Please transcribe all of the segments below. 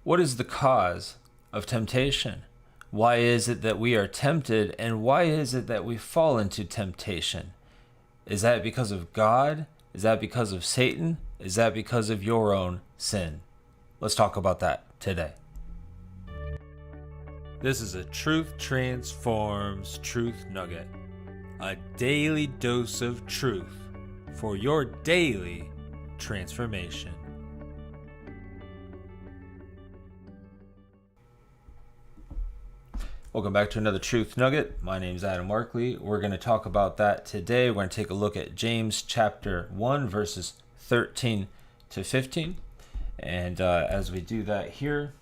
What is the cause of temptation? Why is it that we are tempted, and why is it that we fall into temptation? Is that because of God? Is that because of Satan? Is that because of your own sin? Let's talk about that today. This is a Truth Transforms Truth Nugget, a daily dose of truth for your daily transformation. Welcome back to another Truth Nugget. My name is Adam Markley. We're going to talk about that today. We're going to take a look at James chapter 1, verses 13 to 15. And as we do that here,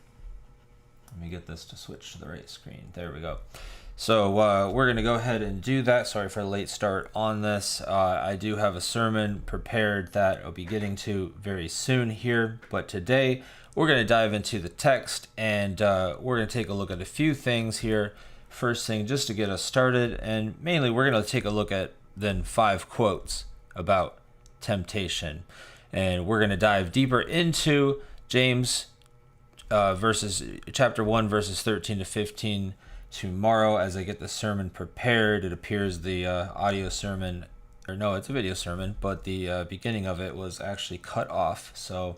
let me get this to switch to the right screen. There we go. So we're going to go ahead and do that. Sorry for the late start on this. I do have a sermon prepared that I'll be getting to very soon here. But today we're going to dive into the text, and we're going to take a look at a few things here. First thing, just to get us started, and mainly we're going to take a look at then 5 quotes about temptation. And we're going to dive deeper into James chapter 1, verses 13 to 15 tomorrow as I get the sermon prepared. It appears the audio sermon, or no, it's a video sermon, but the beginning of it was actually cut off. So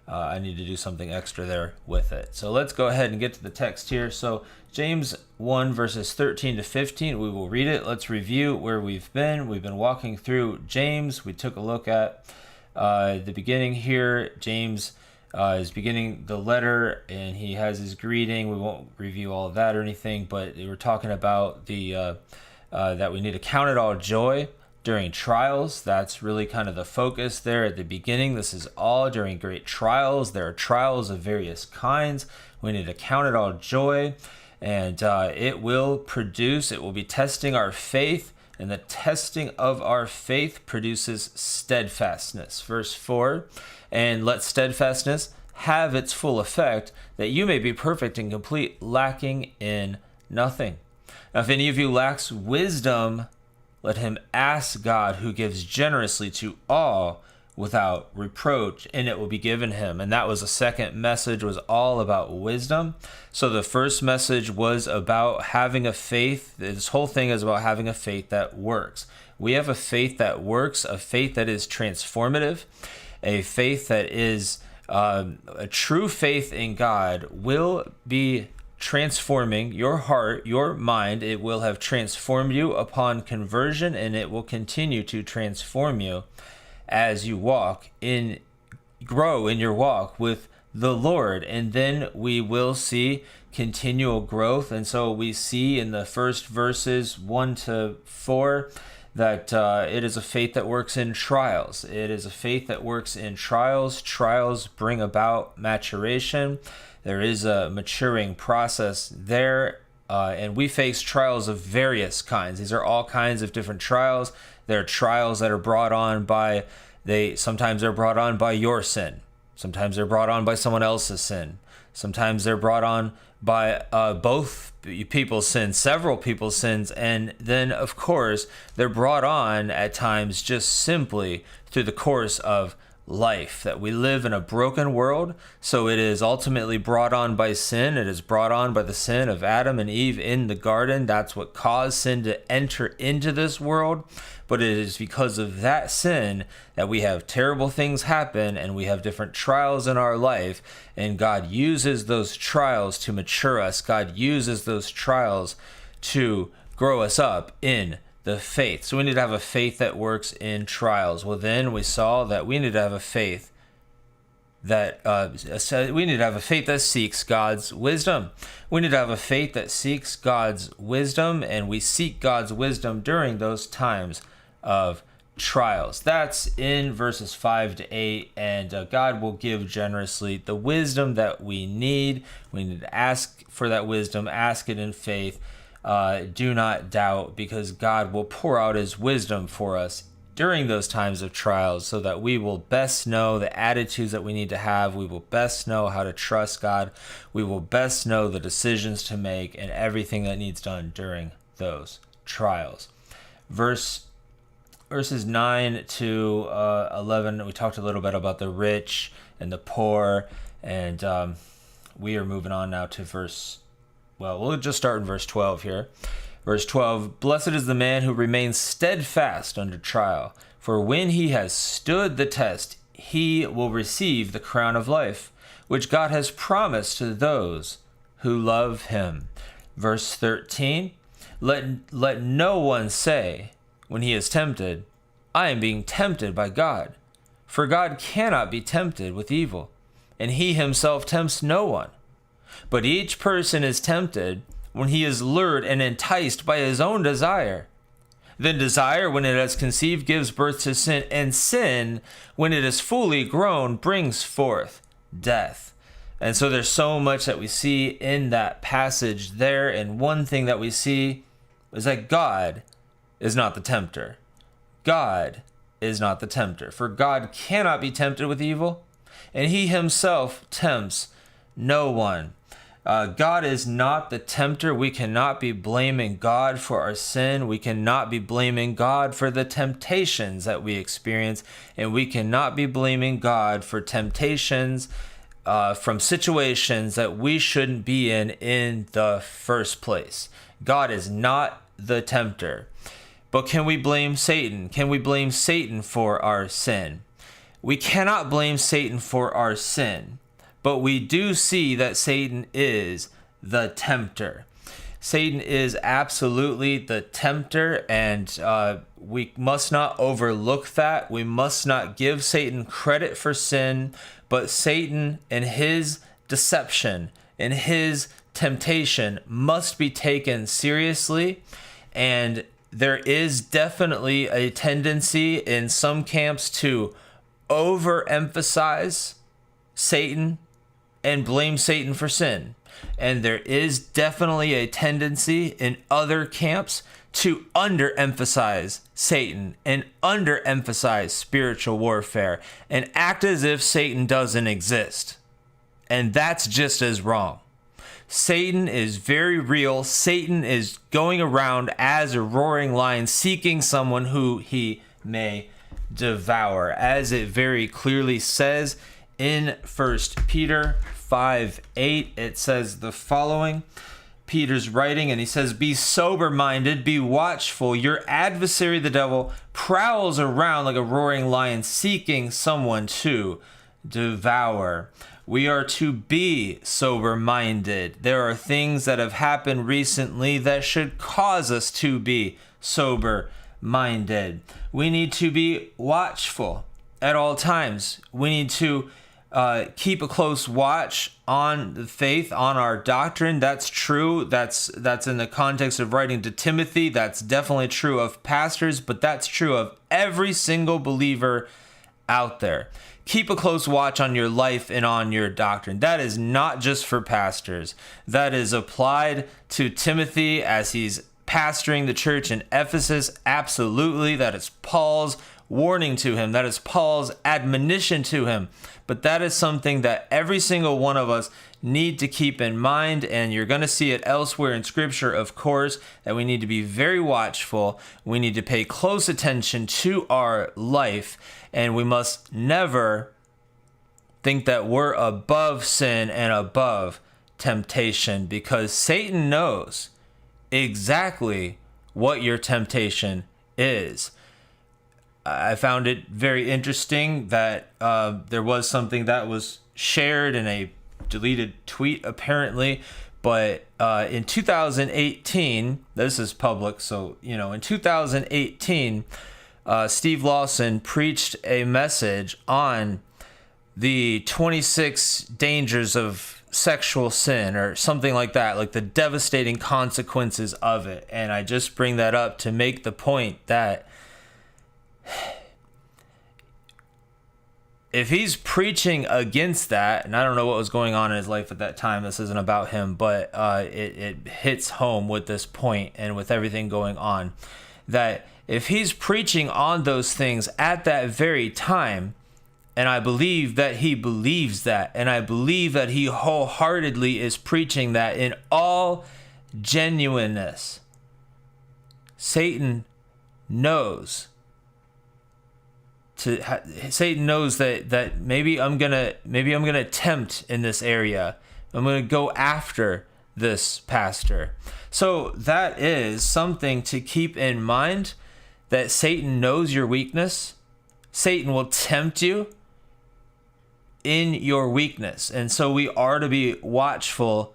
I need to do something extra there with it. So let's go ahead and get to the text here. So James 1, verses 13 to 15, we will read it. Let's review where we've been. We've been walking through James. We took a look at the beginning here. James is beginning the letter, and he has his greeting. We won't review all of that or anything, but we're talking about the that we need to count it all joy during trials. That's really kind of the focus there at the beginning. This is all during great trials. There are trials of various kinds. We need to count it all joy, and it will be testing our faith, and the testing of our faith produces steadfastness. Verse 4, and let steadfastness have its full effect, that you may be perfect and complete, lacking in nothing. Now, if any of you lacks wisdom, let him ask God, who gives generously to all without reproach, and it will be given him. And that was the second message, was all about wisdom. So the first message was about having a faith. This whole thing is about having a faith that works. We have a faith that works, a faith that is transformative, a faith that is a true faith in God will be transforming your heart, your mind. It will have transformed you upon conversion, and it will continue to transform you as you grow in your walk with the Lord. And then we will see continual growth. And so we see in the first verses 1 to 4 that it is a faith that works in trials. It is a faith that works in trials. Trials bring about maturation. There is a maturing process there, and we face trials of various kinds. These are all kinds of different trials. There are trials that are brought on by, sometimes they're brought on by your sin. Sometimes they're brought on by someone else's sin. Sometimes they're brought on by both people's sins, several people's sins, and then, of course, they're brought on at times just simply through the course of life, that we live in a broken world. So it is ultimately brought on by sin. It is brought on by the sin of Adam and Eve in the garden. That's what caused sin to enter into this world. But it is because of that sin that we have terrible things happen, and we have different trials in our life, and God uses those trials to mature us. God uses those trials to grow us up in the faith. So we need to have a faith that works in trials. Well, then we saw that we need to have a faith that seeks God's wisdom. We need to have a faith that seeks God's wisdom, and we seek God's wisdom during those times of trials. That's in verses 5 to 8, and God will give generously the wisdom that we need. We need to ask for that wisdom, ask it in faith. Do not doubt, because God will pour out his wisdom for us during those times of trials, so that we will best know the attitudes that we need to have. We will best know how to trust God. We will best know the decisions to make and everything that needs done during those trials. Verses 9 to 11, we talked a little bit about the rich and the poor, and we are moving on now to we'll just start in verse 12 here. Verse 12, blessed is the man who remains steadfast under trial, for when he has stood the test, he will receive the crown of life, which God has promised to those who love him. Verse 13, let no one say when he is tempted, I am being tempted by God. For God cannot be tempted with evil, and he himself tempts no one. But each person is tempted when he is lured and enticed by his own desire. Then desire, when it has conceived, gives birth to sin, and sin, when it is fully grown, brings forth death. And so there's so much that we see in that passage there, and one thing that we see is that God is not the tempter. God is not the tempter, for God cannot be tempted with evil, and he himself tempts no one. God is not the tempter. We cannot be blaming God for our sin. We cannot be blaming God for the temptations that we experience, and we cannot be blaming God for temptations from situations that we shouldn't be in the first place. God is not the tempter. But can we blame Satan? Can we blame Satan for our sin? We cannot blame Satan for our sin, but we do see that Satan is the tempter. Satan is absolutely the tempter, and we must not overlook that. We must not give Satan credit for sin, but Satan and his deception and his temptation must be taken seriously. And there is definitely a tendency in some camps to overemphasize Satan and blame Satan for sin. And there is definitely a tendency in other camps to underemphasize Satan and underemphasize spiritual warfare and act as if Satan doesn't exist. And that's just as wrong. Satan is very real. Satan is going around as a roaring lion, seeking someone who he may devour, as it very clearly says in 1 Peter 5:8. It says the following. Peter's writing, and he says, be sober-minded, be watchful. Your adversary, the devil, prowls around like a roaring lion, seeking someone to devour. We are to be sober-minded. There are things that have happened recently that should cause us to be sober-minded. We need to be watchful at all times. We need to keep a close watch on the faith, on our doctrine. That's true. That's in the context of writing to Timothy. That's definitely true of pastors, but that's true of every single believer out there. Keep a close watch on your life and on your doctrine. That is not just for pastors. That is applied to Timothy as he's pastoring the church in Ephesus. Absolutely. That is Paul's warning to him. That is Paul's admonition to him. But that is something that every single one of us need to keep in mind, and you're going to see it elsewhere in Scripture, of course, that we need to be very watchful. We need to pay close attention to our life, and we must never think that we're above sin and above temptation, because Satan knows exactly what your temptation is. I found it very interesting that there was something that was shared in a deleted tweet, apparently, but in 2018, this is public, so, in 2018, Steve Lawson preached a message on the 26 dangers of sexual sin or something like that, like the devastating consequences of it. And I just bring that up to make the point that if he's preaching against that, and I don't know what was going on in his life at that time, this isn't about him, but it hits home with this point and with everything going on, that if he's preaching on those things at that very time, and I believe that he believes that, and I believe that he wholeheartedly is preaching that in all genuineness, Satan knows Satan knows that maybe I'm gonna tempt in this area. I'm going to go after this pastor. So that is something to keep in mind, that Satan knows your weakness. Satan will tempt you in your weakness. And so we are to be watchful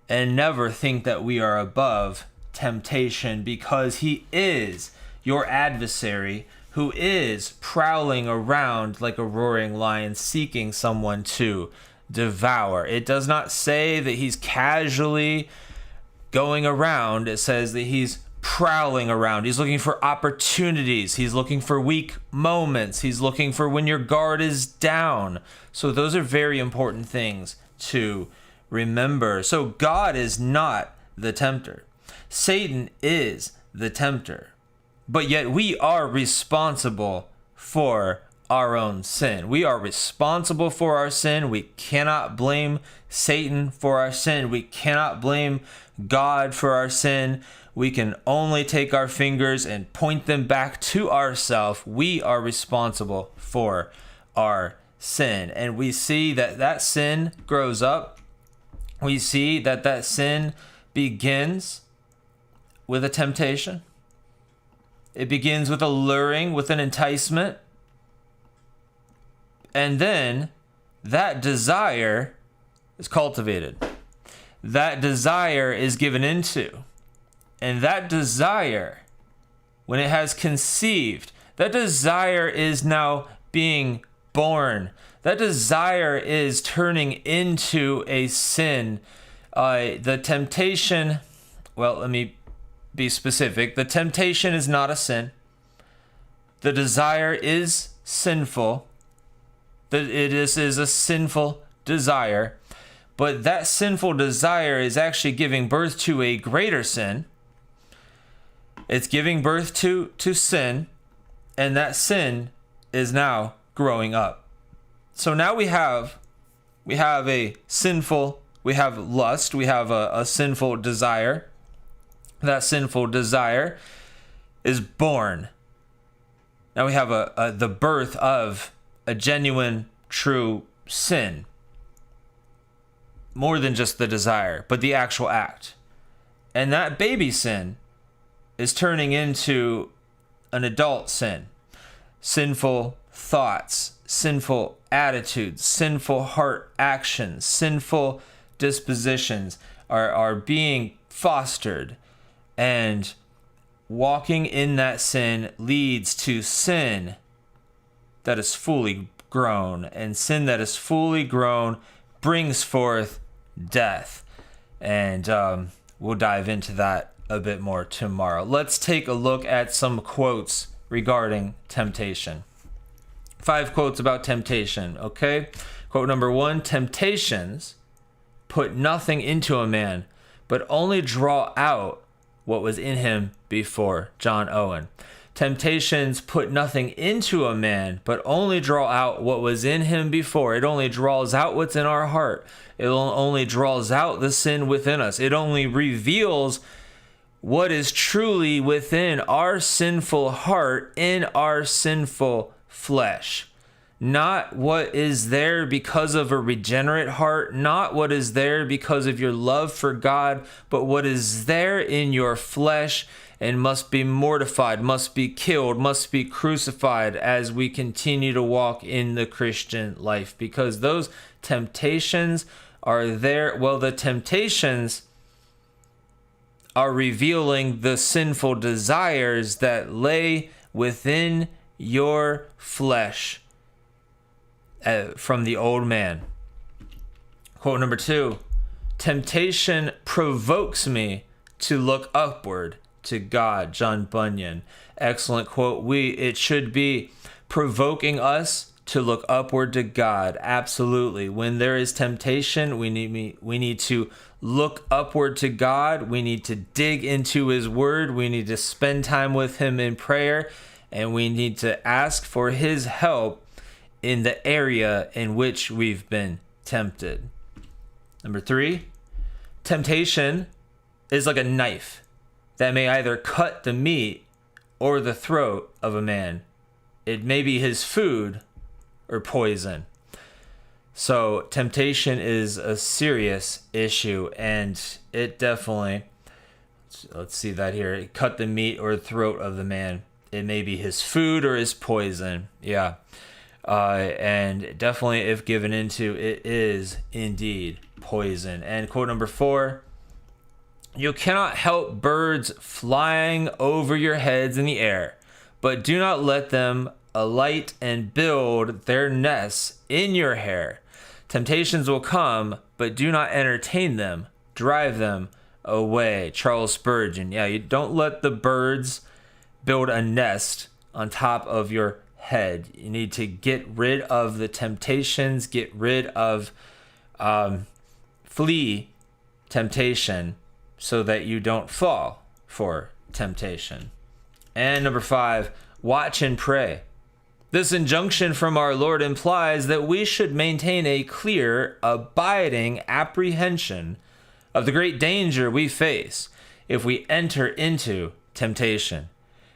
and never think that we are above temptation, because he is your adversary who is prowling around like a roaring lion, seeking someone to devour. It does not say that he's casually going around. It says that he's prowling around. He's looking for opportunities. He's looking for weak moments. He's looking for when your guard is down. So those are very important things to remember. So God is not the tempter. Satan is the tempter. But yet we are responsible for our own sin. We are responsible for our sin. We cannot blame Satan for our sin. We cannot blame God for our sin. We can only take our fingers and point them back to ourselves. We are responsible for our sin. And we see that that sin grows up. We see that that sin begins with a temptation. It begins with a luring, with an enticement. And then that desire is cultivated. That desire is given into. And that desire, when it has conceived, that desire is now being born. That desire is turning into a sin. The temptation, well, let me be specific. The temptation is not a sin. The desire is sinful. It is a sinful desire. But that sinful desire is actually giving birth to a greater sin. It's giving birth to sin, and that sin is now growing up. So now we have a sinful, we have lust, we have a sinful desire. That sinful desire is born. Now we have the birth of a genuine, true sin. More than just the desire, but the actual act. And that baby sin is turning into an adult sin. Sinful thoughts, sinful attitudes, sinful heart actions, sinful dispositions are being fostered. And walking in that sin leads to sin that is fully grown. And sin that is fully grown brings forth death. And we'll dive into that a bit more tomorrow. Let's take a look at some quotes regarding temptation. 5 quotes about temptation, okay? Quote number 1, temptations put nothing into a man, but only draw out what was in him before. John Owen. Temptations put nothing into a man, but only draw out what was in him before. It only draws out what's in our heart. It only draws out the sin within us. It only reveals what is truly within our sinful heart, in our sinful flesh. Not what is there because of a regenerate heart, not what is there because of your love for God, but what is there in your flesh and must be mortified, must be killed, must be crucified as we continue to walk in the Christian life. Because those temptations are there. Well, the temptations are revealing the sinful desires that lay within your flesh from the old man. Quote number 2, temptation provokes me to look upward to God. John Bunyan. Excellent quote. It should be provoking us to look upward to God. Absolutely. When there is temptation, we need to look upward to God. We need to dig into his word. We need to spend time with him in prayer, and we need to ask for his help in the area in which we've been tempted. Number 3, temptation is like a knife that may either cut the meat or the throat of a man. It may be his food or poison. So temptation is a serious issue, and it definitely, let's see that here, it cut the meat or throat of the man. It may be his food or his poison. Yeah. And definitely, if given into, it is indeed poison. And quote number 4, you cannot help birds flying over your heads in the air, but do not let them alight and build their nests in your hair. Temptations will come, but do not entertain them. Drive them away. Charles Spurgeon. Yeah, you don't let the birds build a nest on top of your head. You need to get rid of the temptations, get rid of, flee temptation so that you don't fall for temptation. And number 5, watch and pray. This injunction from our Lord implies that we should maintain a clear, abiding apprehension of the great danger we face if we enter into temptation.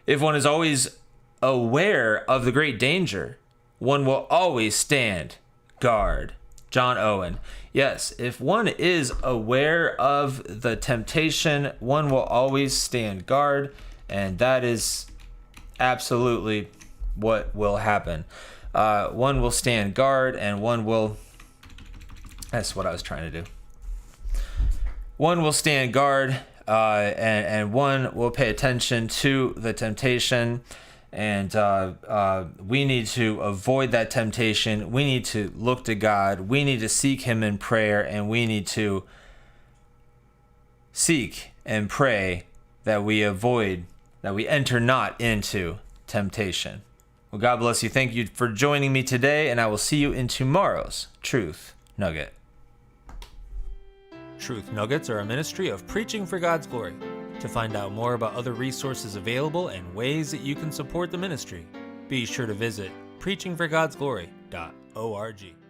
If one is always aware of the great danger, one will always stand guard. John Owen. Yes, if one is aware of the temptation, one will always stand guard, and that is absolutely what will happen. One will stand guard, and one will, that's what I was trying to do. One will stand guard, and one will pay attention to the temptation, and we need to avoid that temptation. We need to look to God. We need to seek him in prayer, and we need to seek and pray that we avoid, that we enter not into temptation. Well, God bless you. Thank you for joining me today, and I will see you in tomorrow's Truth Nugget. Truth Nuggets are a ministry of preaching for God's glory. To find out more about other resources available and ways that you can support the ministry, be sure to visit preachingforgodsglory.org.